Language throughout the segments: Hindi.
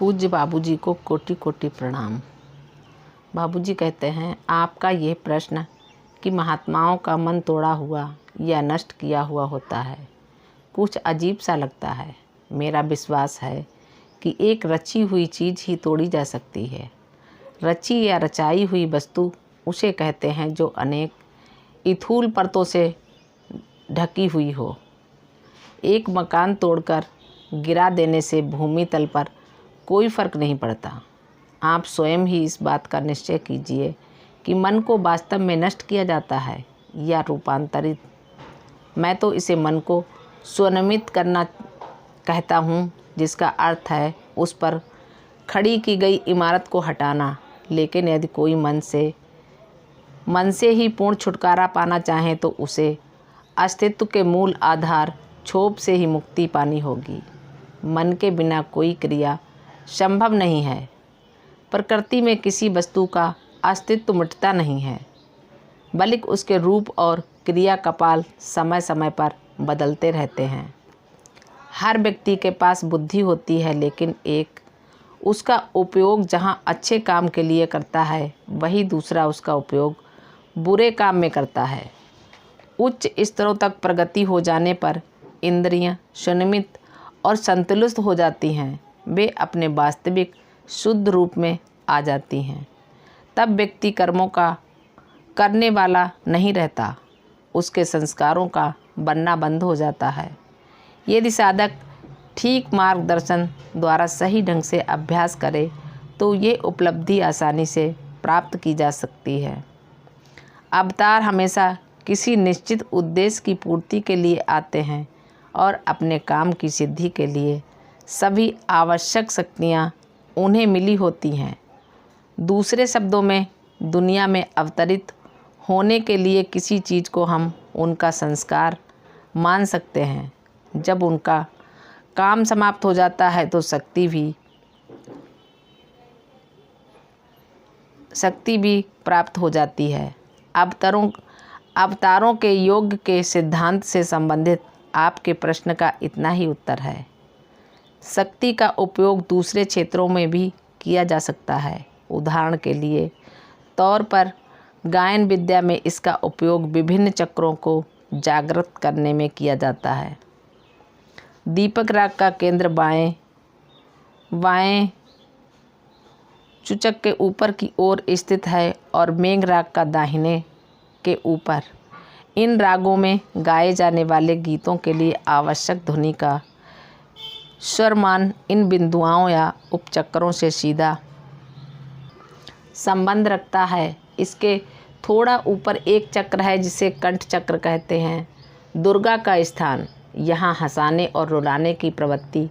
पूज्य बाबूजी को कोटि कोटि प्रणाम। बाबूजी कहते हैं, आपका ये प्रश्न कि महात्माओं का मन तोड़ा हुआ या नष्ट किया हुआ होता है कुछ अजीब सा लगता है। मेरा विश्वास है कि एक रची हुई चीज़ ही तोड़ी जा सकती है। रची या रचाई हुई वस्तु उसे कहते हैं जो अनेक इथूल परतों से ढकी हुई हो। एक मकान तोड़कर गिरा देने से भूमि तल पर कोई फर्क नहीं पड़ता। आप स्वयं ही इस बात का निश्चय कीजिए कि मन को वास्तव में नष्ट किया जाता है या रूपांतरित। मैं तो इसे मन को स्वनिर्मित करना कहता हूँ, जिसका अर्थ है उस पर खड़ी की गई इमारत को हटाना। लेकिन यदि कोई मन से ही पूर्ण छुटकारा पाना चाहे तो उसे अस्तित्व के मूल आधार क्षोभ से ही मुक्ति पानी होगी। मन के बिना कोई क्रिया संभव नहीं है। प्रकृति में किसी वस्तु का अस्तित्व मिटता नहीं है, बल्कि उसके रूप और क्रिया कपाल समय समय पर बदलते रहते हैं। हर व्यक्ति के पास बुद्धि होती है, लेकिन एक उसका उपयोग जहाँ अच्छे काम के लिए करता है, वही दूसरा उसका उपयोग बुरे काम में करता है। उच्च स्तरों तक प्रगति हो जाने पर इंद्रियां संयमित और संतुलित हो जाती हैं। वे अपने वास्तविक शुद्ध रूप में आ जाती हैं। तब व्यक्ति कर्मों का करने वाला नहीं रहता, उसके संस्कारों का बनना बंद हो जाता है। यदि साधक ठीक मार्गदर्शन द्वारा सही ढंग से अभ्यास करे तो ये उपलब्धि आसानी से प्राप्त की जा सकती है। अवतार हमेशा किसी निश्चित उद्देश्य की पूर्ति के लिए आते हैं और अपने काम की सिद्धि के लिए सभी आवश्यक शक्तियाँ उन्हें मिली होती हैं। दूसरे शब्दों में, दुनिया में अवतरित होने के लिए किसी चीज़ को हम उनका संस्कार मान सकते हैं। जब उनका काम समाप्त हो जाता है तो शक्ति भी प्राप्त हो जाती है। अवतारों के योग के सिद्धांत से संबंधित आपके प्रश्न का इतना ही उत्तर है। शक्ति का उपयोग दूसरे क्षेत्रों में भी किया जा सकता है। उदाहरण के लिए तौर पर गायन विद्या में इसका उपयोग विभिन्न चक्रों को जागृत करने में किया जाता है। दीपक राग का केंद्र बाएं चुचक के ऊपर की ओर स्थित है और मेघ राग का दाहिने के ऊपर। इन रागों में गाए जाने वाले गीतों के लिए आवश्यक ध्वनि का स्वरमान इन बिंदुओं या उपचक्रों से सीधा संबंध रखता है। इसके थोड़ा ऊपर एक चक्र है जिसे कंठ चक्र कहते हैं। दुर्गा का स्थान, यहाँ हंसाने और रुलाने की प्रवृत्ति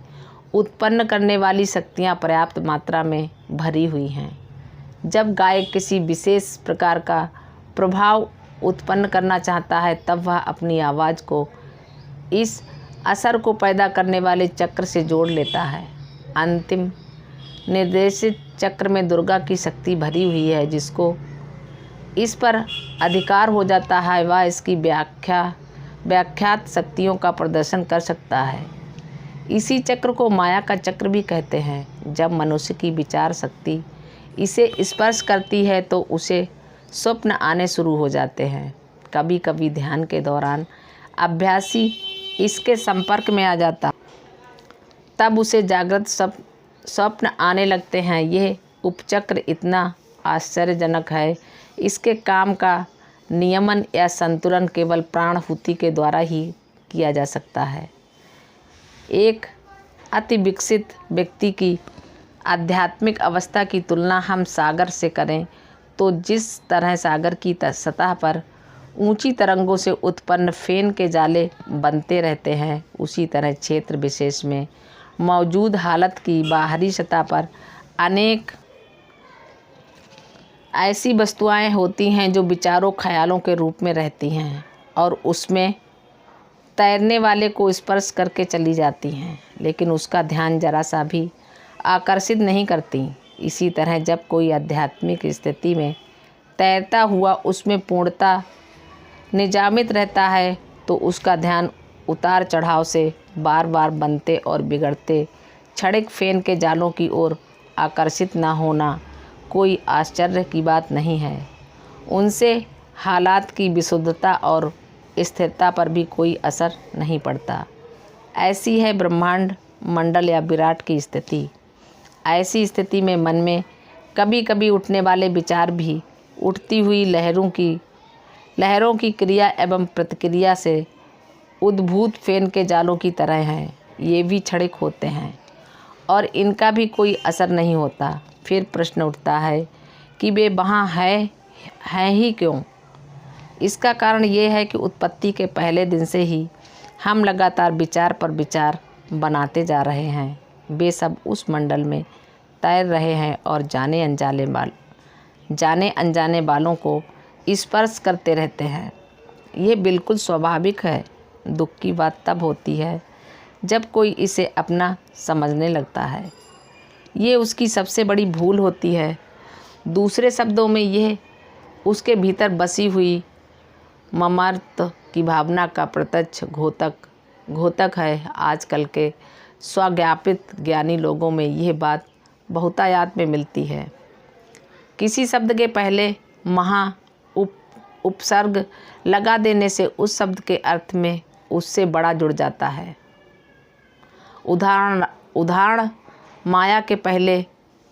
उत्पन्न करने वाली शक्तियाँ पर्याप्त मात्रा में भरी हुई हैं। जब गायक किसी विशेष प्रकार का प्रभाव उत्पन्न करना चाहता है तब वह अपनी आवाज़ को इस असर को पैदा करने वाले चक्र से जोड़ लेता है। अंतिम निर्देशित चक्र में दुर्गा की शक्ति भरी हुई है। जिसको इस पर अधिकार हो जाता है वह इसकी व्याख्यात शक्तियों का प्रदर्शन कर सकता है। इसी चक्र को माया का चक्र भी कहते हैं। जब मनुष्य की विचार शक्ति इसे स्पर्श करती है तो उसे स्वप्न आने शुरू हो जाते हैं। कभी कभी ध्यान के दौरान अभ्यासी इसके संपर्क में आ जाता, तब उसे जागृत स्वप्न आने लगते हैं। यह उपचक्र इतना आश्चर्यजनक है। इसके काम का नियमन या संतुलन केवल प्राणाहुति के द्वारा ही किया जा सकता है। एक अति विकसित व्यक्ति की आध्यात्मिक अवस्था की तुलना हम सागर से करें तो जिस तरह सागर की सतह पर ऊंची तरंगों से उत्पन्न फेन के जाले बनते रहते हैं, उसी तरह क्षेत्र विशेष में मौजूद हालत की बाहरी सतह पर अनेक ऐसी वस्तुएं होती हैं जो विचारों ख्यालों के रूप में रहती हैं और उसमें तैरने वाले को स्पर्श करके चली जाती हैं, लेकिन उसका ध्यान जरा सा भी आकर्षित नहीं करती। इसी तरह जब कोई आध्यात्मिक स्थिति में तैरता हुआ उसमें पूर्णता निजामित रहता है तो उसका ध्यान उतार चढ़ाव से बार बार बनते और बिगड़ते क्षणिक फेन के जालों की ओर आकर्षित न होना कोई आश्चर्य की बात नहीं है। उनसे हालात की विशुद्धता और स्थिरता पर भी कोई असर नहीं पड़ता। ऐसी है ब्रह्मांड मंडल या विराट की स्थिति। ऐसी स्थिति में मन में कभी कभी उठने वाले विचार भी उठती हुई लहरों की क्रिया एवं प्रतिक्रिया से उद्भूत फेन के जालों की तरह हैं। ये भी क्षणिक होते हैं और इनका भी कोई असर नहीं होता। फिर प्रश्न उठता है कि वे वहाँ हैं ही क्यों? इसका कारण ये है कि उत्पत्ति के पहले दिन से ही हम लगातार विचार पर विचार बनाते जा रहे हैं। वे सब उस मंडल में तैर रहे हैं और जाने अनजाने बालों को स्पर्श करते रहते हैं। ये बिल्कुल स्वाभाविक है। दुख की बात तब होती है जब कोई इसे अपना समझने लगता है। ये उसकी सबसे बड़ी भूल होती है। दूसरे शब्दों में यह उसके भीतर बसी हुई ममत्व की भावना का प्रत्यक्ष घोतक है। आजकल के स्वज्ञापित ज्ञानी लोगों में यह बात बहुतायत में मिलती है। किसी शब्द के पहले उपसर्ग लगा देने से उस शब्द के अर्थ में उससे बड़ा जुड़ जाता है। उदाहरण माया के पहले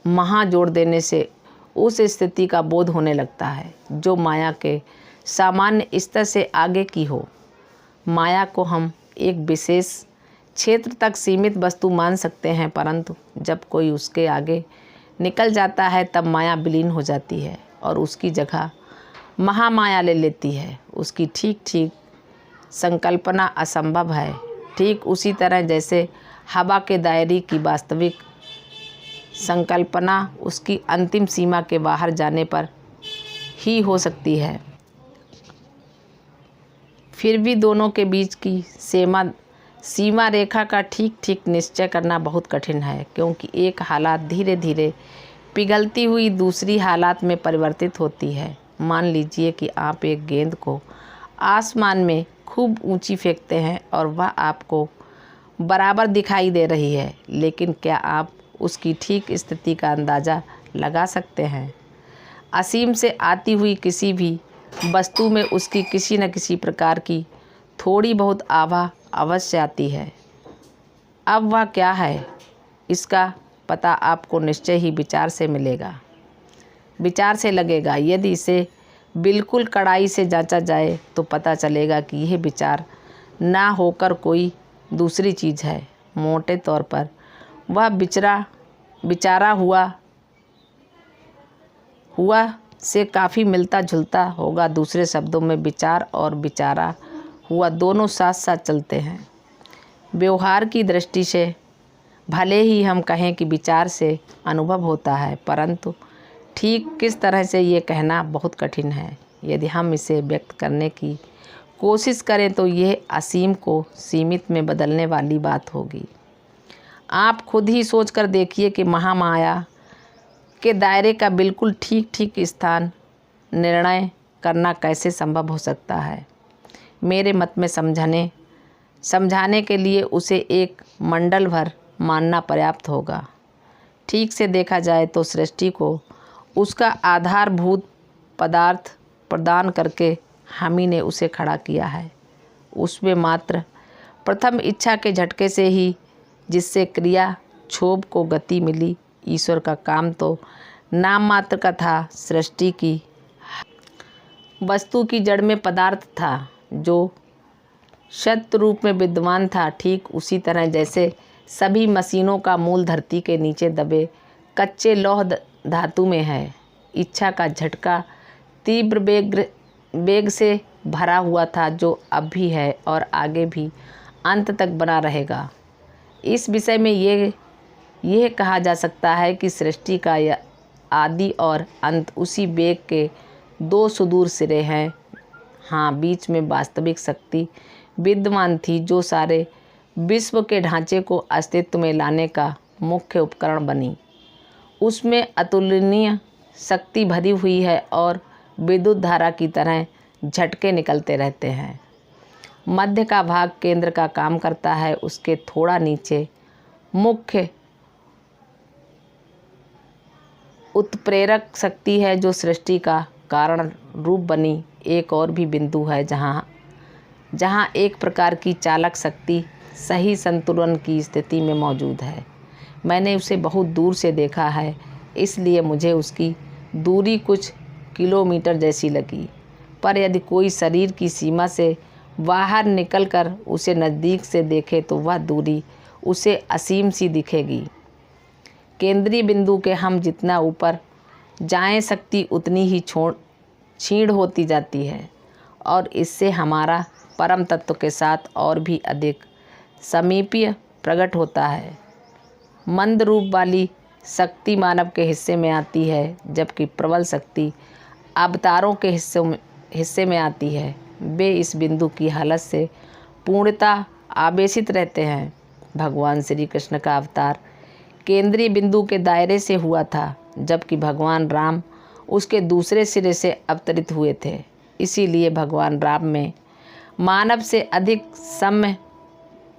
महा जोड़ देने से उस स्थिति का बोध होने लगता है जो माया के सामान्य स्तर से आगे की हो। माया को हम एक विशेष क्षेत्र तक सीमित वस्तु मान सकते हैं, परंतु जब कोई उसके आगे निकल जाता है तब माया विलीन हो जाती है और उसकी जगह महामाया ले लेती है। उसकी ठीक संकल्पना असंभव है। ठीक उसी तरह जैसे हवा के दायरे की वास्तविक संकल्पना उसकी अंतिम सीमा के बाहर जाने पर ही हो सकती है। फिर भी दोनों के बीच की सीमा रेखा का ठीक निश्चय करना बहुत कठिन है, क्योंकि एक हालात धीरे धीरे पिघलती हुई दूसरी हालात में परिवर्तित होती है। मान लीजिए कि आप एक गेंद को आसमान में खूब ऊंची फेंकते हैं और वह आपको बराबर दिखाई दे रही है, लेकिन क्या आप उसकी ठीक स्थिति का अंदाज़ा लगा सकते हैं? असीम से आती हुई किसी भी वस्तु में उसकी किसी न किसी प्रकार की थोड़ी बहुत आभा अवश्य आती है। अब वह क्या है, इसका पता आपको निश्चय ही विचार से लगेगा। यदि इसे बिल्कुल कड़ाई से जांचा जाए तो पता चलेगा कि यह विचार ना होकर कोई दूसरी चीज़ है। मोटे तौर पर वह विचारा हुआ से काफ़ी मिलता जुलता होगा। दूसरे शब्दों में विचार और विचारा हुआ दोनों साथ साथ चलते हैं। व्यवहार की दृष्टि से भले ही हम कहें कि विचार से अनुभव होता है, परंतु ठीक किस तरह से ये कहना बहुत कठिन है। यदि हम इसे व्यक्त करने की कोशिश करें तो यह असीम को सीमित में बदलने वाली बात होगी। आप खुद ही सोच कर देखिए कि महामाया के दायरे का बिल्कुल ठीक स्थान निर्णय करना कैसे संभव हो सकता है। मेरे मत में समझाने के लिए उसे एक मंडल भर मानना पर्याप्त होगा। ठीक से देखा जाए तो सृष्टि को उसका आधारभूत पदार्थ प्रदान करके हम ही ने उसे खड़ा किया है। उसमें मात्र प्रथम इच्छा के झटके से ही जिससे क्रिया क्षोभ को गति मिली। ईश्वर का काम तो नाम मात्र का था। सृष्टि की वस्तु की जड़ में पदार्थ था जो सत्य रूप में विद्यमान था। ठीक उसी तरह जैसे सभी मशीनों का मूल धरती के नीचे दबे कच्चे लौह धातु में है। इच्छा का झटका तीव्र वेग से भरा हुआ था, जो अब भी है और आगे भी अंत तक बना रहेगा। इस विषय में यह कहा जा सकता है कि सृष्टि का आदि और अंत उसी वेग के दो सुदूर सिरे हैं। हाँ, बीच में वास्तविक शक्ति विद्यमान थी जो सारे विश्व के ढांचे को अस्तित्व में लाने का मुख्य उपकरण बनी। उसमें अतुलनीय शक्ति भरी हुई है और विद्युत धारा की तरह झटके निकलते रहते हैं। मध्य का भाग केंद्र का काम करता है। उसके थोड़ा नीचे मुख्य उत्प्रेरक शक्ति है जो सृष्टि का कारण रूप बनी। एक और भी बिंदु है जहाँ एक प्रकार की चालक शक्ति सही संतुलन की स्थिति में मौजूद है। मैंने उसे बहुत दूर से देखा है, इसलिए मुझे उसकी दूरी कुछ किलोमीटर जैसी लगी। पर यदि कोई शरीर की सीमा से बाहर निकलकर उसे नज़दीक से देखे तो वह दूरी उसे असीम सी दिखेगी। केंद्रीय बिंदु के हम जितना ऊपर जाएं, शक्ति उतनी ही क्षीण होती जाती है और इससे हमारा परम तत्व के साथ और भी अधिक समीपीय प्रकट होता है। मंद रूप वाली शक्ति मानव के हिस्से में आती है, जबकि प्रबल शक्ति अवतारों के हिस्से में आती है। वे इस बिंदु की हालत से पूर्णतः आवेशित रहते हैं। भगवान श्री कृष्ण का अवतार केंद्रीय बिंदु के दायरे से हुआ था, जबकि भगवान राम उसके दूसरे सिरे से अवतरित हुए थे। इसीलिए भगवान राम में मानव से अधिक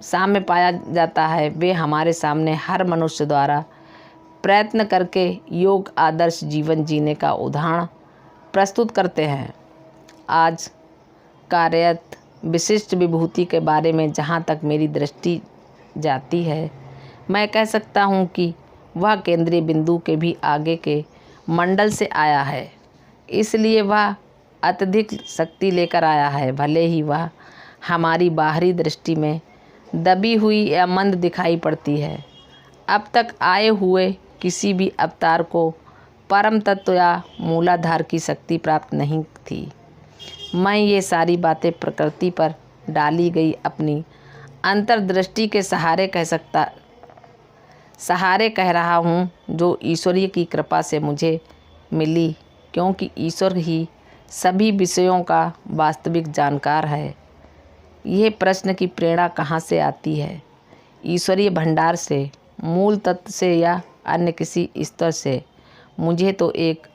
साम्य पाया जाता है। वे हमारे सामने हर मनुष्य द्वारा प्रयत्न करके योग आदर्श जीवन जीने का उदाहरण प्रस्तुत करते हैं। आज कार्यरत विशिष्ट विभूति के बारे में जहाँ तक मेरी दृष्टि जाती है, मैं कह सकता हूँ कि वह केंद्रीय बिंदु के भी आगे के मंडल से आया है। इसलिए वह अत्यधिक शक्ति लेकर आया है। भले ही वह हमारी बाहरी दृष्टि में दबी हुई या मंद दिखाई पड़ती है। अब तक आए हुए किसी भी अवतार को परम तत्व या मूलाधार की शक्ति प्राप्त नहीं थी। मैं ये सारी बातें प्रकृति पर डाली गई अपनी अंतर्दृष्टि के सहारे कह रहा हूँ, जो ईश्वरीय की कृपा से मुझे मिली, क्योंकि ईश्वर ही सभी विषयों का वास्तविक जानकार है। यह प्रश्न की प्रेरणा कहाँ से आती है? ईश्वरीय भंडार से, मूल तत्व से या अन्य किसी स्तर से? मुझे तो एक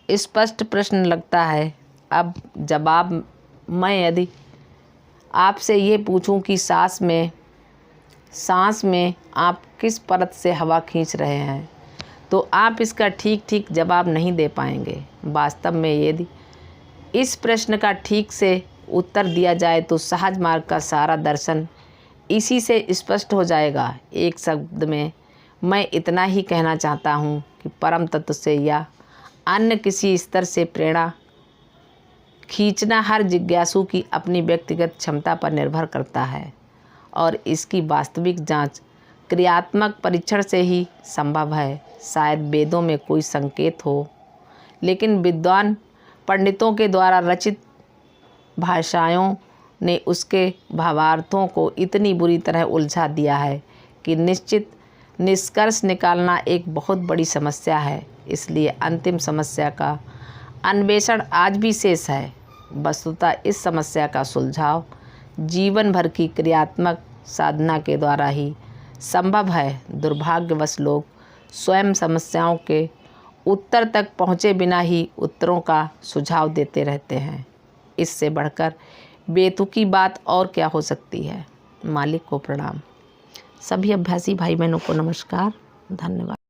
स्पष्ट प्रश्न लगता है। अब जवाब मैं यदि आपसे ये पूछूं कि सांस में आप किस परत से हवा खींच रहे हैं, तो आप इसका ठीक जवाब नहीं दे पाएंगे। वास्तव में यदि इस प्रश्न का ठीक से उत्तर दिया जाए तो सहज मार्ग का सारा दर्शन इसी से स्पष्ट हो जाएगा। एक शब्द में मैं इतना ही कहना चाहता हूँ कि परम तत्व से या अन्य किसी स्तर से प्रेरणा खींचना हर जिज्ञासु की अपनी व्यक्तिगत क्षमता पर निर्भर करता है और इसकी वास्तविक जांच क्रियात्मक परीक्षण से ही संभव है। शायद वेदों में कोई संकेत हो, लेकिन विद्वान पंडितों के द्वारा रचित भाषाओं ने उसके भावार्थों को इतनी बुरी तरह उलझा दिया है कि निश्चित निष्कर्ष निकालना एक बहुत बड़ी समस्या है। इसलिए अंतिम समस्या का अन्वेषण आज भी शेष है। वस्तुतः इस समस्या का सुलझाव जीवन भर की क्रियात्मक साधना के द्वारा ही संभव है। दुर्भाग्यवश लोग स्वयं समस्याओं के उत्तर तक पहुँचे बिना ही उत्तरों का सुझाव देते रहते हैं। इससे बढ़कर बेतुकी बात और क्या हो सकती है। मालिक को प्रणाम। सभी अभ्यासी भाई बहनों को नमस्कार, धन्यवाद।